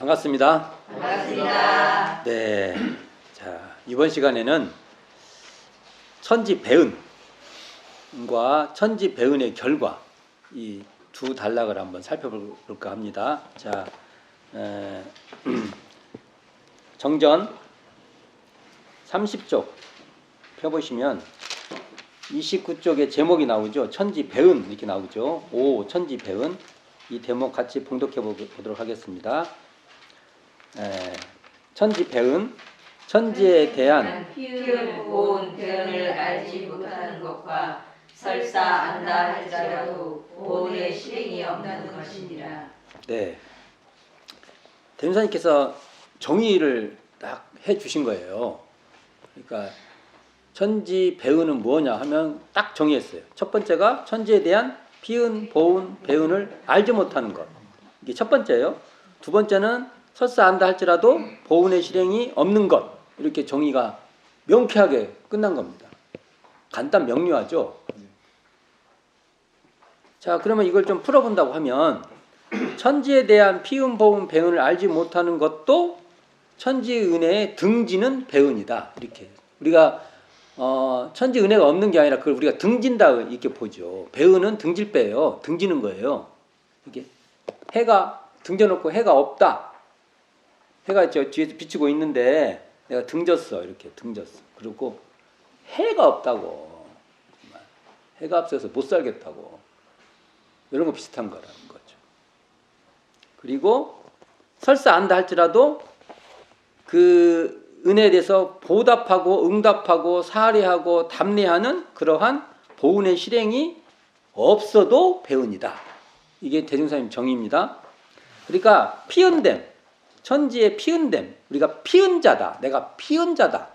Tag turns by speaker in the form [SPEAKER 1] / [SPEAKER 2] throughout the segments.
[SPEAKER 1] 반갑습니다.
[SPEAKER 2] 반갑습니다.
[SPEAKER 1] 네. 자, 이번 시간에는 천지배은과 천지배은의 결과, 이 두 단락을 한번 살펴볼까 합니다. 자, 정전 30쪽 펴보시면 29쪽에 제목이 나오죠. 천지배은 이렇게 나오죠. 오, 천지배은. 이 대목 같이 봉독해 보도록 하겠습니다. 천지배은, 천지에 대한
[SPEAKER 2] 피은 고운 배은을 알지 못하는 것과 설사 안다 할지라도 보은의 실행이 없는 것이니라.
[SPEAKER 1] 네, 대문사님께서 정의를 딱 해주신 거예요. 그러니까 천지배은은 뭐냐 하면 딱 정의했어요. 첫 번째가 천지에 대한 피은, 보은, 배은을 알지 못하는 것. 이게 첫 번째예요. 두 번째는 설사 안다 할지라도 보은의 실행이 없는 것. 이렇게 정의가 명쾌하게 끝난 겁니다. 간단 명료하죠. 자, 그러면 이걸 좀 풀어본다고 하면 천지에 대한 피은, 보은, 배은을 알지 못하는 것도 천지은혜의 등지는 배은이다. 이렇게 우리가 천지은혜가 없는 게 아니라 그걸 우리가 등진다 이렇게 보죠. 배은은 등질배예요. 등지는 거예요. 이게 해가 등져놓고 해가 없다. 해가 저 뒤에서 비치고 있는데 내가 등졌어. 이렇게 등졌어. 그리고 해가 없다고. 해가 없어서 못 살겠다고. 이런 거 비슷한 거라는 거죠. 그리고 설사 안다 할지라도 그 은혜에 대해서 보답하고 응답하고 사례하고 담례하는 그러한 보은의 실행이 없어도 배은이다. 이게 대중사님 정의입니다. 그러니까 피은됨, 천지의 피은됨, 우리가 피은자다, 내가 피은자다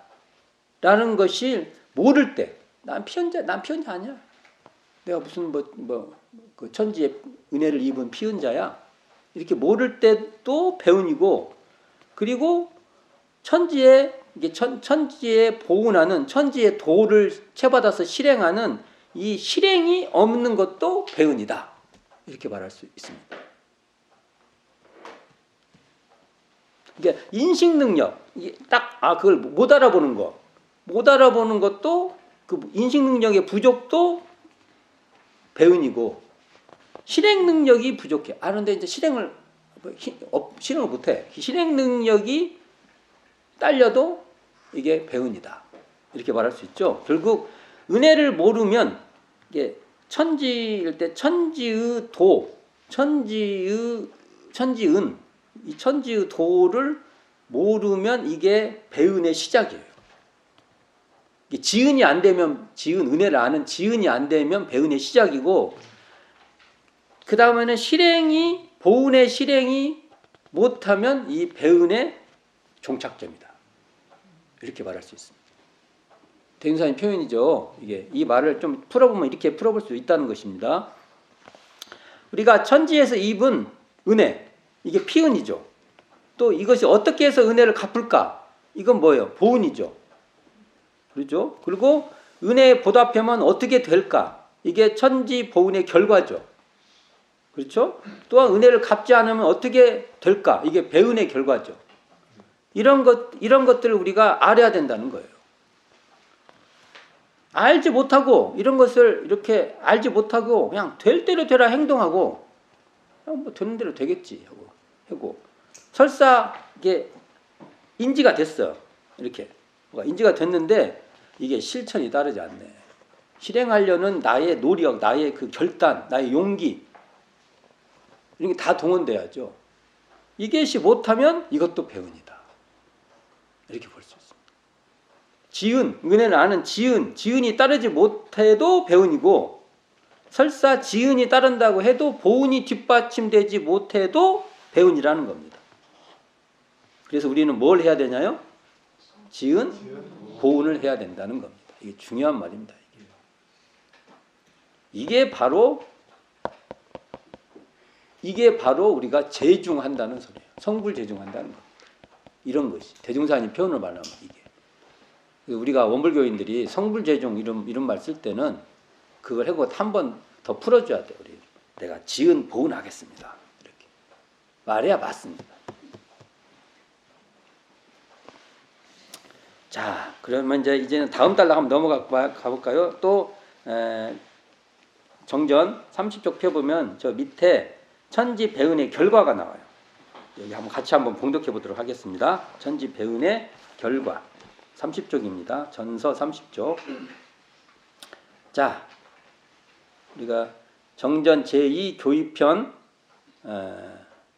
[SPEAKER 1] 라는 것이 모를 때, 난 피은자 아니야. 내가 무슨 그 천지의 은혜를 입은 피은자야. 이렇게 모를 때도 배은이고, 그리고 천지의 보은하는 천지의 도를 채받아서 실행하는 이 실행이 없는 것도 배은이다. 이렇게 말할 수 있습니다. 그러니까 인식 능력, 그걸 못 알아보는 것도 그 인식 능력의 부족도 배은이고, 실행 능력이 부족해. 그런데 이제 실행을 못해. 실행 능력이 딸려도 이게 배은이다. 이렇게 말할 수 있죠. 결국 은혜를 모르면 이게 천지일 때 천지의 도, 천지은, 이 천지의 도를 모르면 이게 배은의 시작이에요. 이게 지은이 안 되면 은혜를 아는 지은이 안 되면 배은의 시작이고, 그 다음에는 보은의 실행이 못하면 이 배은의 종착점이다. 이렇게 말할 수 있습니다. 대중사님 표현이죠. 이 말을 좀 풀어보면 이렇게 풀어볼 수 있다는 것입니다. 우리가 천지에서 입은 은혜, 이게 피은이죠. 또 이것이 어떻게 해서 은혜를 갚을까? 이건 뭐예요? 보은이죠. 그렇죠? 그리고 은혜에 보답하면 어떻게 될까? 이게 천지 보은의 결과죠. 그렇죠? 또한 은혜를 갚지 않으면 어떻게 될까? 이게 배은의 결과죠. 이런 것들을 우리가 알아야 된다는 거예요. 알지 못하고 이런 것을 이렇게 알지 못하고 그냥 될 대로 되라 행동하고 뭐 되는 대로 되겠지 하고 설사 이게 인지가 됐어. 이렇게 인지가 됐는데 이게 실천이 따르지 않네. 실행하려는 나의 노력, 나의 그 결단, 나의 용기 이런 게 다 동원돼야죠. 이것이 못하면 이것도 배은이다. 이렇게 볼 수 있습니다. 은혜를 아는 지은이 따르지 못해도 배은이고, 설사 지은이 따른다고 해도 보은이 뒷받침되지 못해도 배은이라는 겁니다. 그래서 우리는 뭘 해야 되냐요? 지은, 보은을 해야 된다는 겁니다. 이게 중요한 말입니다. 이게 바로 우리가 재중한다는 소리예요. 성불재중한다는 겁니다. 이런 것이 대중사님 표현을 말하면 이게 우리가 원불교인들이 성불재중 이런 말 쓸 때는 그걸 하고 한 번 더 풀어줘야 돼요. 내가 지은 보은하겠습니다. 이렇게 말해야 맞습니다. 자, 그러면 이제는 다음 달로 한번 넘어가 볼까요? 또 정전 30쪽 펴보면 저 밑에 천지배은의 결과가 나와요. 여기 한번 같이 한번 봉독해 보도록 하겠습니다. 천지배은의 결과 30쪽입니다. 전서 30쪽. 자, 우리가 정전 제2 교의편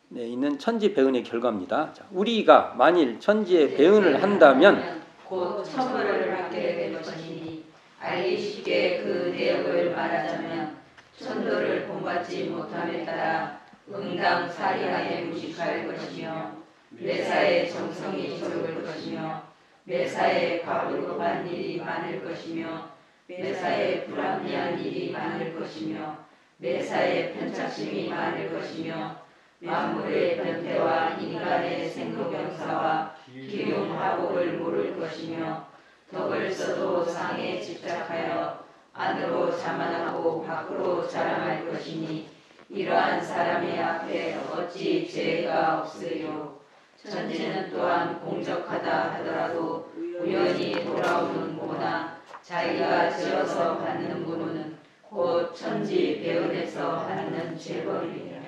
[SPEAKER 1] 네, 있는 천지배은의 결과입니다. 자, 우리가 만일 천지의 배은을 한다면
[SPEAKER 2] 곧 처벌을 받게 될 것이니 알기 쉽게 그 내역을 말하자면 천도를 본받지 못함에 따라 응당 사리하에 무식할 것이며 매사에 정성이 적을 것이며 매사에 과부급한 일이 많을 것이며 매사에 불합리한 일이 많을 것이며 매사에 편착심이 많을 것이며 만물의 변태와 인간의 생로병사와 기용화복을 모를 것이며 덕을 써도 상에 집착하여 안으로 자만하고 밖으로 자랑할 것이니 이러한 사람의 앞에 어찌 죄가 없으리요. 천지는 또한 공적하다 하더라도 우연히 돌아오는 거나 자기가 지어서 받는 분은 곧 천지 배은에서 받는 죄벌이니라.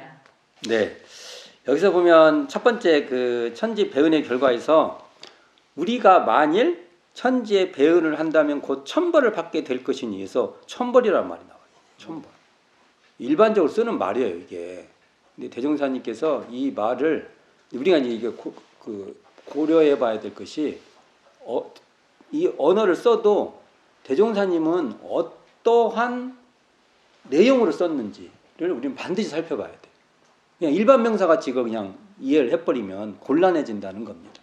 [SPEAKER 1] 네, 여기서 보면 첫 번째 그 천지 배은의 결과에서 우리가 만일 천지의 배은을 한다면 곧 천벌을 받게 될 것이니 해서 천벌이라는 말이 나와요. 천벌. 일반적으로 쓰는 말이에요, 이게. 근데 대종사님께서 이 말을 우리가 이제 이게 고려해 봐야 될 것이 이 언어를 써도 대종사님은 어떠한 내용으로 썼는지를 우리는 반드시 살펴봐야 돼. 그냥 일반 명사같이 이거 그냥 이해를 해버리면 곤란해진다는 겁니다.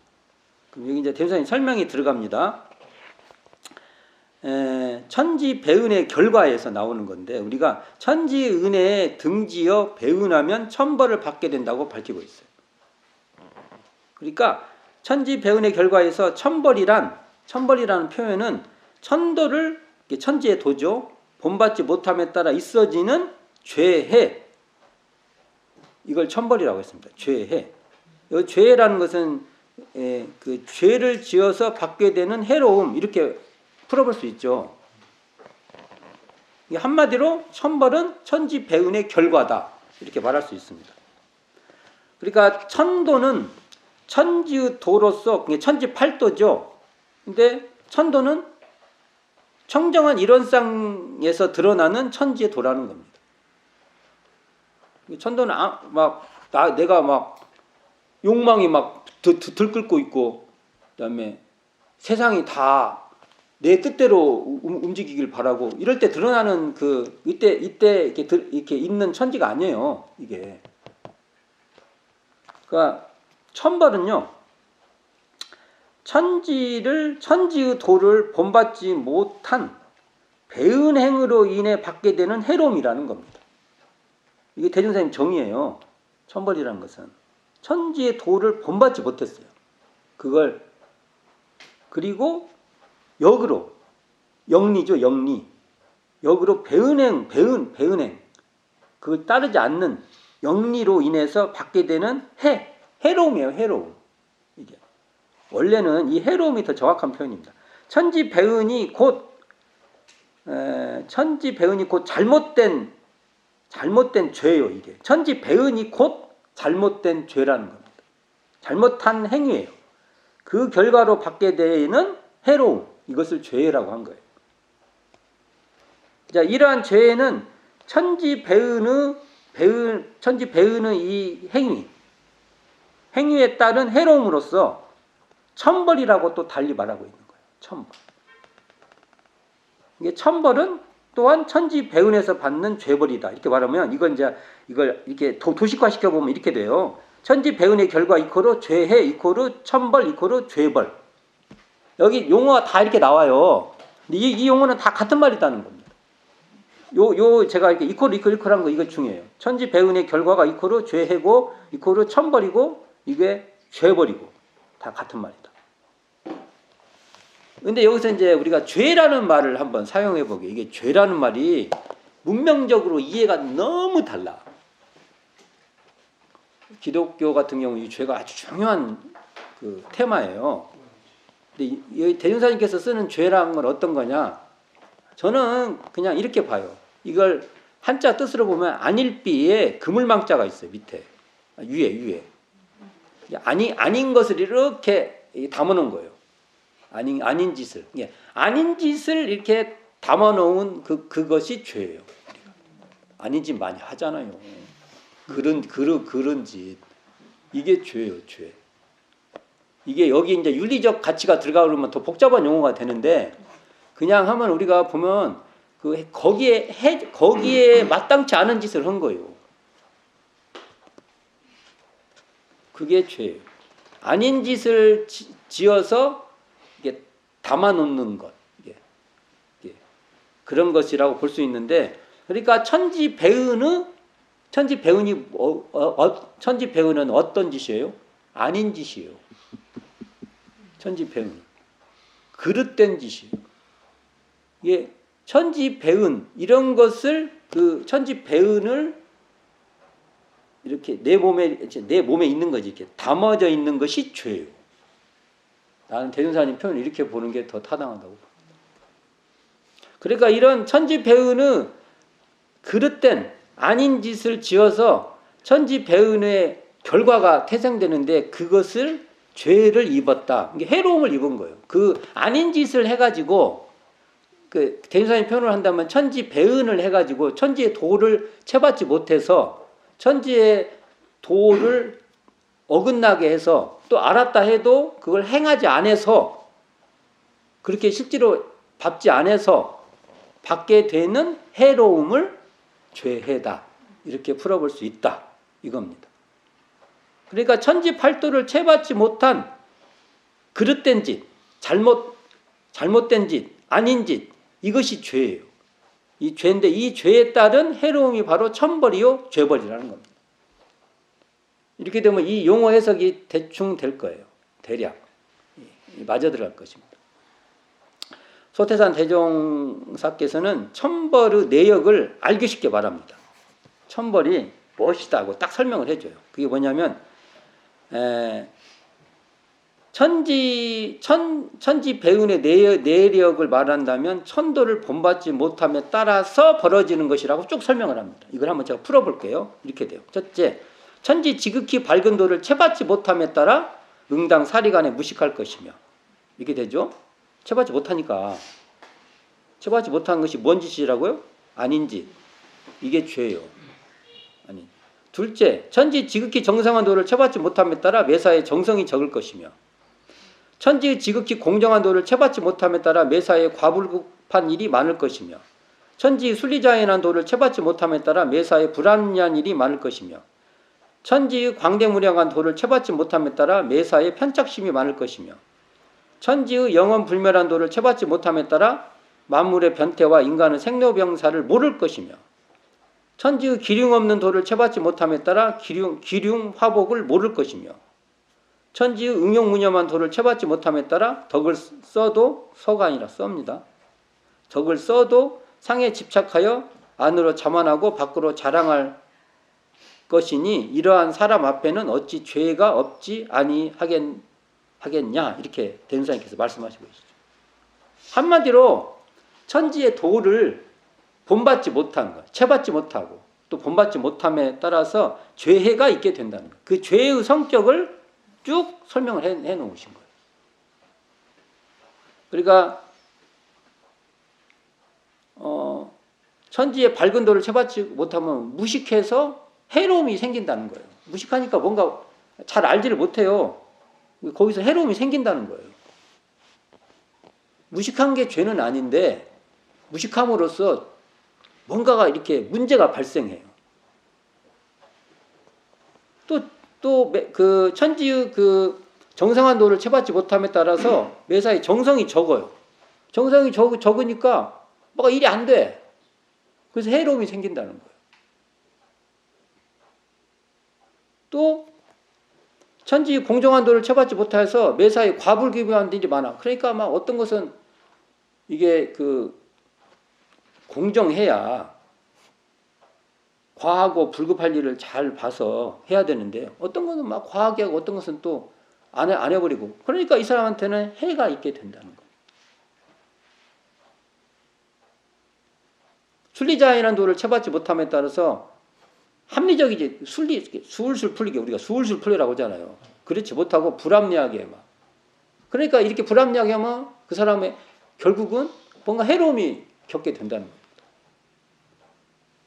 [SPEAKER 1] 그럼 여기 이제 대종사님 설명이 들어갑니다. 천지 배은의 결과에서 나오는 건데 우리가 천지 은혜에 등지어 배은하면 천벌을 받게 된다고 밝히고 있어요. 그러니까 천지 배은의 결과에서 천벌이라는 표현은 천도를 천지의 도죠. 본받지 못함에 따라 있어지는 죄해. 이걸 천벌이라고 했습니다. 죄해. 이 죄라는 것은 그 죄를 지어서 받게 되는 해로움 이렇게 풀어볼 수 있죠. 한마디로 천벌은 천지 배은의 결과다 이렇게 말할 수 있습니다. 그러니까 천도는 천지의 도로서 천지 팔도죠. 근데 천도는 청정한 이론상에서 드러나는 천지의 도라는 겁니다. 천도는 내가 막 욕망이 막 들끓고 있고 그다음에 세상이 다 내 뜻대로 움직이길 바라고 이럴 때 드러나는 이때 이렇게 있는 천지가 아니에요. 이게. 그러니까 천벌은요. 천지의 도를 본받지 못한 배은행으로 인해 받게 되는 해로움이라는 겁니다. 이게 대종사님 정의예요. 천벌이라는 것은 천지의 도를 본받지 못했어요. 그걸 그리고 역으로 영리죠. 영리. 역으로 배은행 그걸 따르지 않는 영리로 인해서 받게 되는 해로움이에요. 해로움. 이게 원래는 이 해로움이 더 정확한 표현입니다. 천지 배은이 곧 잘못된 죄예요. 이게 천지 배은이 곧 잘못된 죄라는 겁니다. 잘못한 행위예요. 그 결과로 받게 되는 해로움, 이것을 죄라고 한 거예요. 자, 이러한 죄는 천지 배은의 이 행위에 따른 해로움으로서 천벌이라고 또 달리 말하고 있는 거예요. 천벌. 이게 천벌은 또한 천지 배은에서 받는 죄벌이다. 이렇게 말하면 이걸 이렇게 도식화 시켜 보면 이렇게 돼요. 천지 배은의 결과 이코로 죄해 이코로 천벌 이코로 죄벌. 여기 용어가 다 이렇게 나와요. 이 용어는 다 같은 말이라는 겁니다. 제가 이렇게 이코르한 거 이거 중요해요. 천지 배은의 결과가 이코로 죄해고 이코로 천벌이고 이게 죄벌이고 다 같은 말이다. 근데 여기서 이제 우리가 죄라는 말을 한번 사용해 보게. 이게 죄라는 말이 문명적으로 이해가 너무 달라. 기독교 같은 경우 이 죄가 아주 중요한 테마예요. 근데 이 대종사님께서 쓰는 죄라는 건 어떤 거냐? 저는 그냥 이렇게 봐요. 이걸 한자 뜻으로 보면 안일비에 그물망자가 있어요. 밑에 위에 아닌 것을 이렇게 담아놓은 거예요. 아닌 짓을 아닌 짓을 이렇게 담아놓은 그것이 죄예요. 아닌 짓 많이 하잖아요. 그런 짓 이게 죄예요. 죄. 이게 여기 이제 윤리적 가치가 들어가 그러면 더 복잡한 용어가 되는데 그냥 하면 우리가 보면 거기에 마땅치 않은 짓을 한 거예요. 그게 죄예요. 아닌 짓을 지어서 이게 담아놓는 것, 이게 그런 것이라고 볼 수 있는데, 그러니까 천지배은은 어떤 짓이에요? 아닌 짓이에요. 천지배은 그릇된 짓이에요. 이게 천지배은 이런 것을 천지배은을 이렇게 내 몸에 있는 거지 이렇게 담아져 있는 것이 죄예요. 나는 대종사님 표현을 이렇게 보는 게 더 타당하다고 봅니다. 그러니까 이런 천지배은은 그릇된 아닌 짓을 지어서 천지배은의 결과가 태생되는데 그것을 죄를 입었다. 이게 해로움을 입은 거예요. 그 아닌 짓을 해가지고 대종사님 표현을 한다면 천지배은을 해가지고 천지의 도를 채받지 못해서 천지의 도를 어긋나게 해서 또 알았다 해도 그걸 행하지 않아서 그렇게 실제로 밟지 않아서 받게 되는 해로움을 죄해다. 이렇게 풀어볼 수 있다. 이겁니다. 그러니까 천지팔도를 채받지 못한 그릇된 짓, 잘못된 짓, 아닌 짓 이것이 죄예요. 이 죄인데 이 죄에 따른 해로움이 바로 천벌이요 죄벌이라는 겁니다. 이렇게 되면 이 용어 해석이 대충 될 거예요. 대략 맞아 들어갈 것입니다. 소태산 대종사께서는 천벌의 내역을 알기 쉽게 말합니다. 천벌이 무엇이다고 딱 설명을 해줘요. 그게 뭐냐면 천지배운의 내력을 말한다면 천도를 본받지 못함에 따라서 벌어지는 것이라고 쭉 설명을 합니다. 이걸 한번 제가 풀어볼게요. 이렇게 돼요. 첫째, 천지 지극히 밝은 도를 채받지 못함에 따라 응당 사리간에 무식할 것이며 이렇게 되죠. 채받지 못하니까 채받지 못한 것이 뭔 짓이라고요? 아닌 짓. 이게 죄예요. 아니. 둘째, 천지 지극히 정성한 도를 채받지 못함에 따라 매사에 정성이 적을 것이며 천지의 지극히 공정한 도를 채받지 못함에 따라 매사에 과불급한 일이 많을 것이며 천지의 순리자연한 도를 채받지 못함에 따라 매사에 불합리한 일이 많을 것이며 천지의 광대무량한 도를 채받지 못함에 따라 매사에 편착심이 많을 것이며 천지의 영원불멸한 도를 채받지 못함에 따라 만물의 변태와 인간의 생로병사를 모를 것이며 천지의 기륭 없는 도를 채받지 못함에 따라 기륭 화복을 모를 것이며 천지의 응용무념한 도를 채받지 못함에 따라 덕을 써도 서가 아니라 썹니다. 덕을 써도 상에 집착하여 안으로 자만하고 밖으로 자랑할 것이니 이러한 사람 앞에는 어찌 죄가 없지 아니하겠냐 이렇게 대종사님께서 말씀하시고 계시죠. 한마디로 천지의 도를 본받지 못한 것, 채받지 못하고 또 본받지 못함에 따라서 죄해가 있게 된다는 것. 그 죄의 성격을 쭉 설명을 해 놓으신 거예요. 그러니까 천지의 밝은 도를 채받지 못하면 무식해서 해로움이 생긴다는 거예요. 무식하니까 뭔가 잘 알지를 못해요. 거기서 해로움이 생긴다는 거예요. 무식한 게 죄는 아닌데 무식함으로써 뭔가가 이렇게 문제가 발생해요. 또 그 천지의 그 정성한 도를 채받지 못함에 따라서 매사에 정성이 적어요. 정성이 적으니까 뭐가 일이 안 돼. 그래서 해로움이 생긴다는 거예요. 또 천지의 공정한 도를 채받지 못해서 매사에 과불기부한 일이 많아. 그러니까 막 어떤 것은 이게 그 공정해야 과하고 불급할 일을 잘 봐서 해야 되는데 어떤 것은 막 과하게 하고 어떤 것은 또 안 해버리고. 그러니까 이 사람한테는 해가 있게 된다는 거예요. 순리자인한 도를 채받지 못함에 따라서 합리적이지 술술 풀리게 우리가 술술 풀리라고 하잖아요. 그렇지 못하고 불합리하게 막. 그러니까 이렇게 불합리하게 하면 그 사람의 결국은 뭔가 해로움이 겪게 된다는 거예요.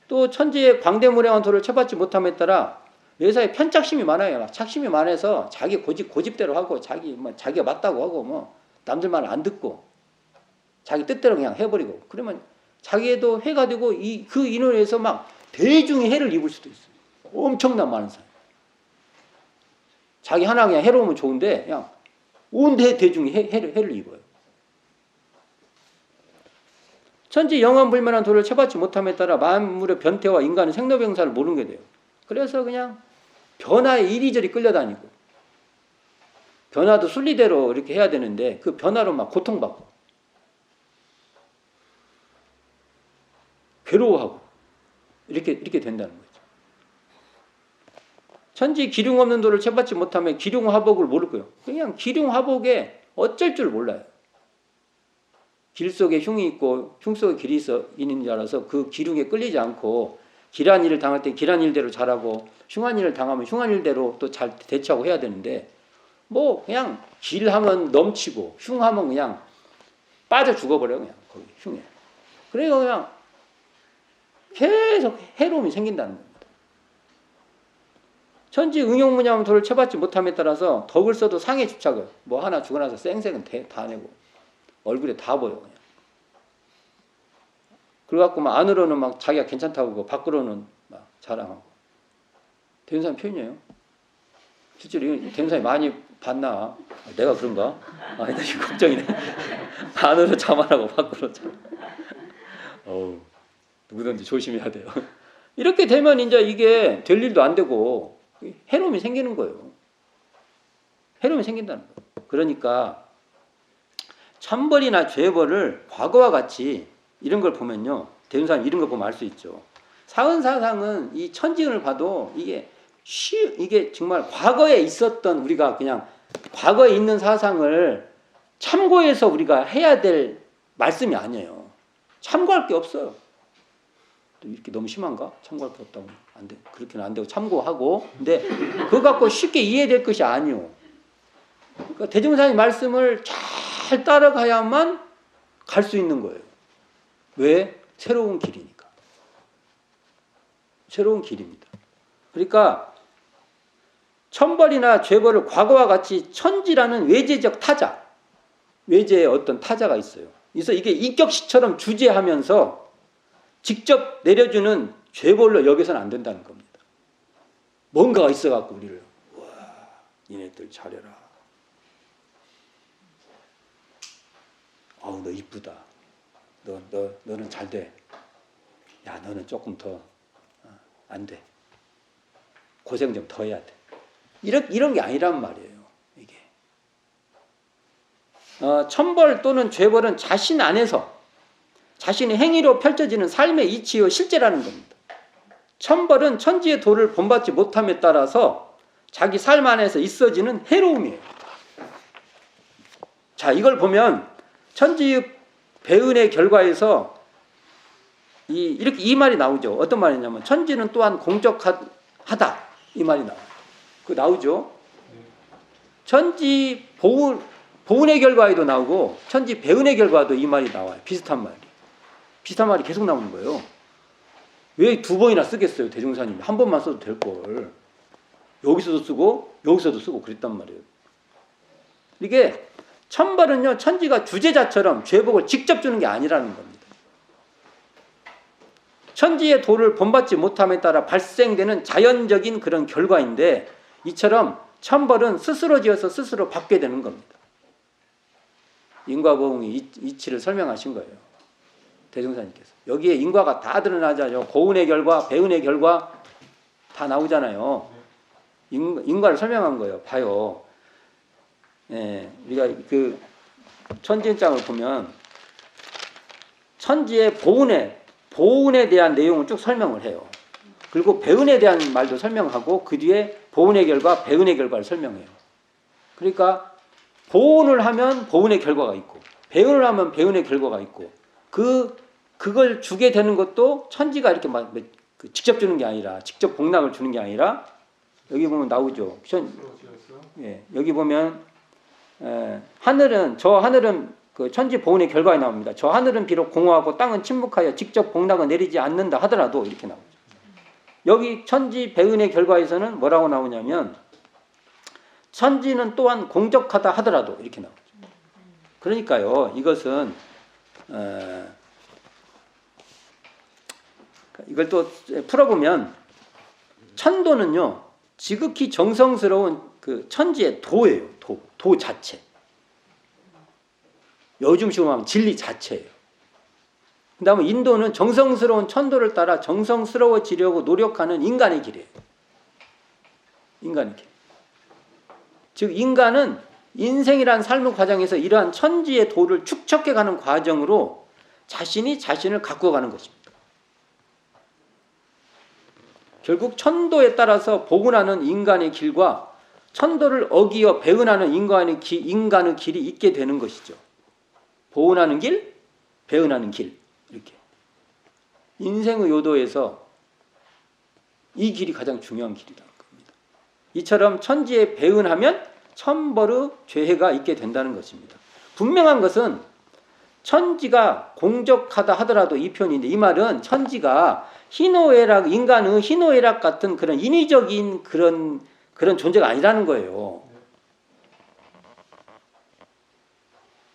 [SPEAKER 1] 또 천지의 광대무량한 도를 채받지 못함에 따라 외사에 편착심이 많아요. 막 착심이 많아서 자기 고집대로 하고 자기가 맞다고 하고 뭐 남들 말 안 듣고 자기 뜻대로 그냥 해버리고 그러면 자기에도 해가 되고 그 인원에 의해서 막 대중이 해를 입을 수도 있어요. 엄청난 많은 사람. 자기 하나 그냥 해로우면 좋은데 그냥 온 대중이 해를 입어요. 천지 영원불멸한 도를 채받지 못함에 따라 만물의 변태와 인간의 생로병사를 모르게 돼요. 그래서 그냥 변화에 이리저리 끌려다니고 변화도 순리대로 이렇게 해야 되는데 그 변화로 막 고통받고 괴로워하고 이렇게 된다는 거죠. 천지 기륭 없는 도를 채받지 못하면 기륭화복을 모를 거예요. 그냥 기륭화복에 어쩔 줄 몰라요. 길 속에 흉이 있고 흉 속에 길이 있는 줄 알아서 그 기륭에 끌리지 않고 길한 일을 당할 때 길한 일대로 잘하고 흉한 일을 당하면 흉한 일대로 또 잘 대처하고 해야 되는데 뭐 그냥 길하면 넘치고 흉하면 그냥 빠져 죽어버려요. 그냥 거기 흉에. 그래서 그냥 계속 해로움이 생긴다는 겁니다. 천지 응용무념 도를 채받지 못함에 따라서 덕을 써도 상에 집착을 뭐 하나 주고 나서 쌩쌩은 다 내고 얼굴에 다 보여 그냥. 그래갖고 막 안으로는 막 자기가 괜찮다고 하고 밖으로는 막 자랑하고. 대운사님 표현이에요. 실제로 대운사님 많이 봤나? 내가 그런가? 아니다 지금 걱정이네. 안으로 자만하고 밖으로 자만. 누구든지 조심해야 돼요. 이렇게 되면 이제 이게 될 일도 안 되고 해로움이 생기는 거예요. 해로움이 생긴다는 거예요. 그러니까 천벌이나 죄벌을 과거와 같이 이런 걸 보면요. 대운사님 이런 거 보면 알 수 있죠. 사은사상은 이 천지운을 봐도 이게 정말 과거에 있었던 우리가 그냥 과거에 있는 사상을 참고해서 우리가 해야 될 말씀이 아니에요. 참고할 게 없어요. 이렇게 너무 심한가? 참고할 게 없다고. 안 돼. 그렇게는 안 되고 참고하고. 근데 그거 갖고 쉽게 이해될 것이 아니요. 그러니까 대종사님 말씀을 잘 따라가야만 갈 수 있는 거예요. 왜? 새로운 길이니까. 새로운 길입니다. 그러니까 천벌이나 죄벌을 과거와 같이 천지라는 외재적 타자, 외재의 어떤 타자가 있어요. 그래서 이게 인격시처럼 주재하면서 직접 내려주는 죄벌로 여기서는 안 된다는 겁니다. 뭔가가 있어갖고 우리를 와, 니네들 잘해라. 너 이쁘다. 너는 잘 돼. 야, 너는 조금 더 안 돼. 고생 좀 더 해야 돼. 이런 게 아니란 말이에요. 이게 천벌 또는 죄벌은 자신 안에서 자신의 행위로 펼쳐지는 삶의 이치요 실제라는 겁니다. 천벌은 천지의 도를 본받지 못함에 따라서 자기 삶 안에서 있어지는 해로움이에요. 자, 이걸 보면 천지의 배은의 결과에서 이 말이 나오죠. 어떤 말이냐면 천지는 또한 공적하다 이 말이 나와요. 그 나오죠. 천지 보은의 결과에도 나오고 천지 배은의 결과도 이 말이 나와요. 비슷한 말이 계속 나오는 거예요. 왜 두 번이나 쓰겠어요? 대종사님이 한 번만 써도 될 걸. 여기서도 쓰고 여기서도 쓰고 그랬단 말이에요. 이게 천벌은요 천지가 주제자처럼 죄복을 직접 주는 게 아니라는 겁니다. 천지의 도를 본받지 못함에 따라 발생되는 자연적인 그런 결과인데 이처럼 천벌은 스스로 지어서 스스로 받게 되는 겁니다. 인과보응의 이치를 설명하신 거예요. 대종사님께서. 여기에 인과가 다 드러나잖아요. 고운의 결과, 배운의 결과 다 나오잖아요. 인과를 설명한 거예요. 봐요. 우리가 그 천지인장을 보면 천지의 보운에 대한 내용을 쭉 설명을 해요. 그리고 배운에 대한 말도 설명하고 그 뒤에 보운의 결과, 배운의 결과를 설명해요. 그러니까 보은을 하면 보은의 결과가 있고 배은을 하면 배은의 결과가 있고 그걸 주게 되는 것도 천지가 이렇게 막 직접 주는 게 아니라 직접 복락을 주는 게 아니라 여기 보면 나오죠. 예, 여기 보면 하늘은 그 천지 보은의 결과에 나옵니다. 저 하늘은 비록 공허하고 땅은 침묵하여 직접 복락을 내리지 않는다 하더라도 이렇게 나오죠. 여기 천지 배은의 결과에서는 뭐라고 나오냐면 천지는 또한 공적하다 하더라도 이렇게 나오죠. 그러니까요, 이것은 이걸 또 풀어보면 천도는요 지극히 정성스러운 그 천지의 도예요. 도 자체. 요즘식으로 하면 진리 자체예요. 그 다음에 인도는 정성스러운 천도를 따라 정성스러워지려고 노력하는 인간의 길이에요. 인간의 길. 즉 인간은 인생이란 삶의 과정에서 이러한 천지의 도를 축적해가는 과정으로 자신이 자신을 가꾸어가는 것입니다. 결국 천도에 따라서 복운하는 인간의 길과 천도를 어기어 배은하는 인간의 길이 있게 되는 것이죠. 보은하는 길, 배은하는 길 이렇게. 인생의 요도에서 이 길이 가장 중요한 길이라는 겁니다. 이처럼 천지에 배은하면 천벌의 죄해가 있게 된다는 것입니다. 분명한 것은 천지가 공적하다 하더라도 이 표현인데 이 말은 천지가 희노애락, 인간의 희노애락 같은 그런 인위적인 그런 존재가 아니라는 거예요.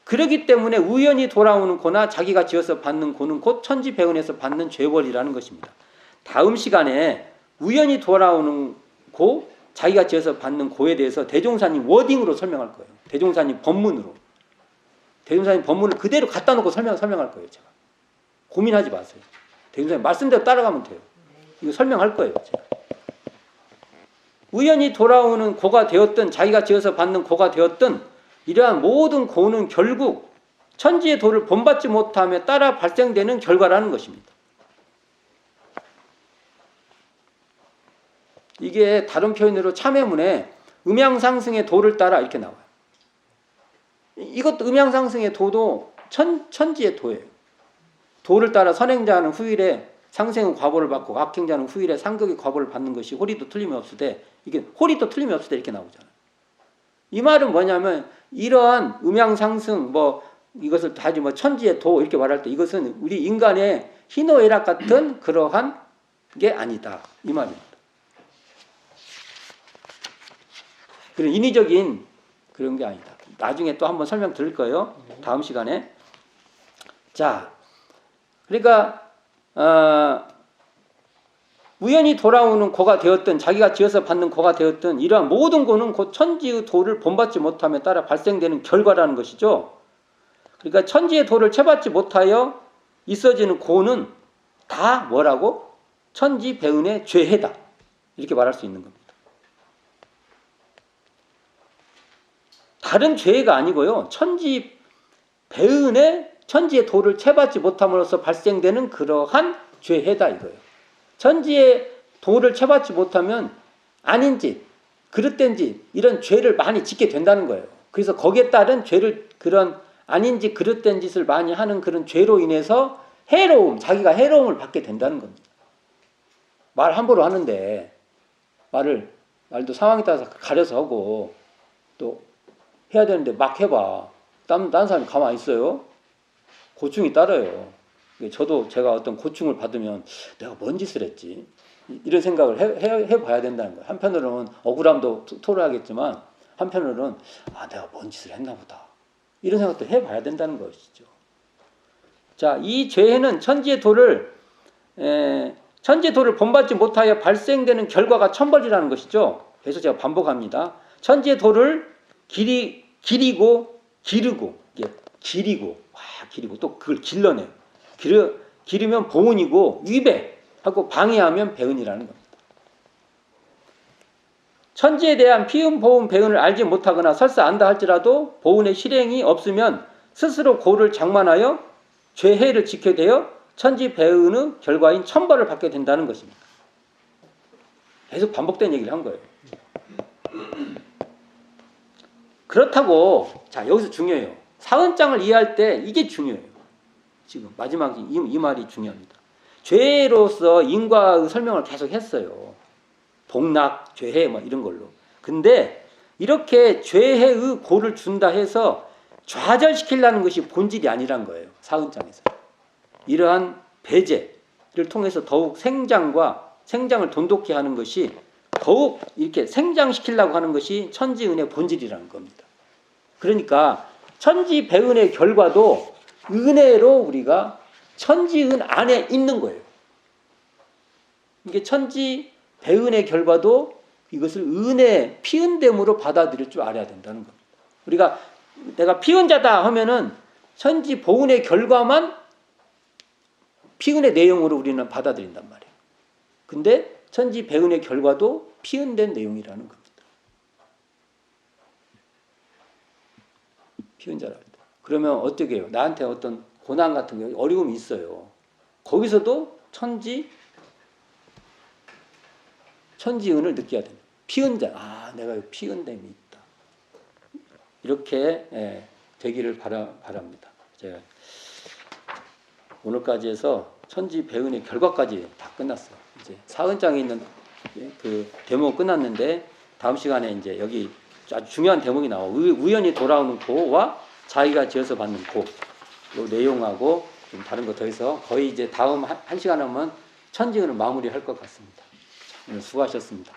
[SPEAKER 1] 그렇기 때문에 우연히 돌아오는 고나 자기가 지어서 받는 고는 곧 천지배은에서 받는 죄벌이라는 것입니다. 다음 시간에 우연히 돌아오는 고, 자기가 지어서 받는 고에 대해서 대종사님 워딩으로 설명할 거예요. 대종사님 법문으로. 대종사님 법문을 그대로 갖다 놓고 설명할 거예요. 제가. 고민하지 마세요. 대종사님 말씀대로 따라가면 돼요. 이거 설명할 거예요. 제가. 우연히 돌아오는 고가 되었든 자기가 지어서 받는 고가 되었든 이러한 모든 고는 결국 천지의 도를 본받지 못함에 따라 발생되는 결과라는 것입니다. 이게 다른 표현으로 참회문에 음양상승의 도를 따라 이렇게 나와요. 이것도 음양상승의 도도 천지의 도예요. 도를 따라 선행자는 후일에 상생의 과보를 받고 악행자는 후일에 상극의 과보를 받는 것이 호리도 틀림이 없으되 이게 호리도 틀림이 없으되 이렇게 나오잖아요. 이 말은 뭐냐면 이러한 음양상승 이것을 다시 천지의 도 이렇게 말할 때 이것은 우리 인간의 희노애락 같은 그러한 게 아니다 이 말입니다. 그런 인위적인 그런 게 아니다. 나중에 또 한번 설명 드릴 거예요. 다음 시간에. 자, 그러니까 우연히 돌아오는 고가 되었든 자기가 지어서 받는 고가 되었든 이러한 모든 고는 곧 천지의 도를 본받지 못함에 따라 발생되는 결과라는 것이죠. 그러니까 천지의 도를 채받지 못하여 있어지는 고는 다 뭐라고? 천지 배은의 죄해다. 이렇게 말할 수 있는 겁니다. 다른 죄가 아니고요. 천지 배은의 천지의 도를 채받지 못함으로써 발생되는 그러한 죄해다 이거예요. 천지의 도를 채받지 못하면 아닌 짓, 그릇된 짓 이런 죄를 많이 짓게 된다는 거예요. 그래서 거기에 따른 죄를 그런 아닌 짓, 그릇된 짓을 많이 하는 그런 죄로 인해서 자기가 해로움을 받게 된다는 겁니다. 말 함부로 하는데 말도 상황에 따라서 가려서 하고 또 해야 되는데 막 해봐. 다른 사람이 가만히 있어요? 고충이 따라요. 저도 제가 어떤 고충을 받으면 내가 뭔 짓을 했지? 이런 생각을 해봐야 된다는 거예요. 한편으로는 억울함도 토로하겠지만 한편으로는 내가 뭔 짓을 했나 보다. 이런 생각도 해봐야 된다는 것이죠. 자, 이 죄는 천지의 도를 본받지 못하여 발생되는 결과가 천벌이라는 것이죠. 그래서 제가 반복합니다. 천지의 도를 기리고 또 그걸 길러내요. 기르면 보은이고 위배하고 방해하면 배은이라는 겁니다. 천지에 대한 피음, 보음, 배은을 알지 못하거나 설사 안다 할지라도 보은의 실행이 없으면 스스로 고를 장만하여 죄해를 지게 되어 천지 배은의 결과인 천벌을 받게 된다는 것입니다. 계속 반복된 얘기를 한 거예요. 그렇다고 자 여기서 중요해요. 사은장을 이해할 때 이게 중요해요. 지금 마지막 이 말이 중요합니다. 죄로서 인과의 설명을 계속 했어요. 복락, 죄해 뭐 이런 걸로. 근데 이렇게 죄해의 고를 준다 해서 좌절시키려는 것이 본질이 아니란 거예요. 사은장에서. 이러한 배제를 통해서 더욱 생장을 돈독히 하는 것이 더욱 이렇게 생장시키려고 하는 것이 천지은의 본질이라는 겁니다. 그러니까 천지배은의 결과도 은혜로 우리가 천지은 안에 있는 거예요. 이게 천지배은의 결과도 이것을 은혜, 피은됨으로 받아들일 줄 알아야 된다는 겁니다. 우리가 내가 피은자다 하면은 천지보은의 결과만 피은의 내용으로 우리는 받아들인단 말이에요. 근데 천지배은의 결과도 피은된 내용이라는 겁니다. 피은자라고 할 때. 그러면 어떻게 해요? 나한테 어떤 고난 같은 게 어려움이 있어요. 거기서도 천지은을 느껴야 됩니다. 피은자, 내가 피은됨이 있다. 이렇게 되기를 바랍니다. 제가 오늘까지 해서 천지배은의 결과까지 다 끝났어요. 이제 사은장에 있는 그 대목 끝났는데 다음 시간에 이제 여기 아주 중요한 대목이 나와. 우연히 돌아오는 고와 자기가 지어서 받는 고. 요 내용하고 좀 다른 거 더해서 거의 이제 다음 한 시간 하면 천지은을 마무리할 것 같습니다. 오늘 수고하셨습니다.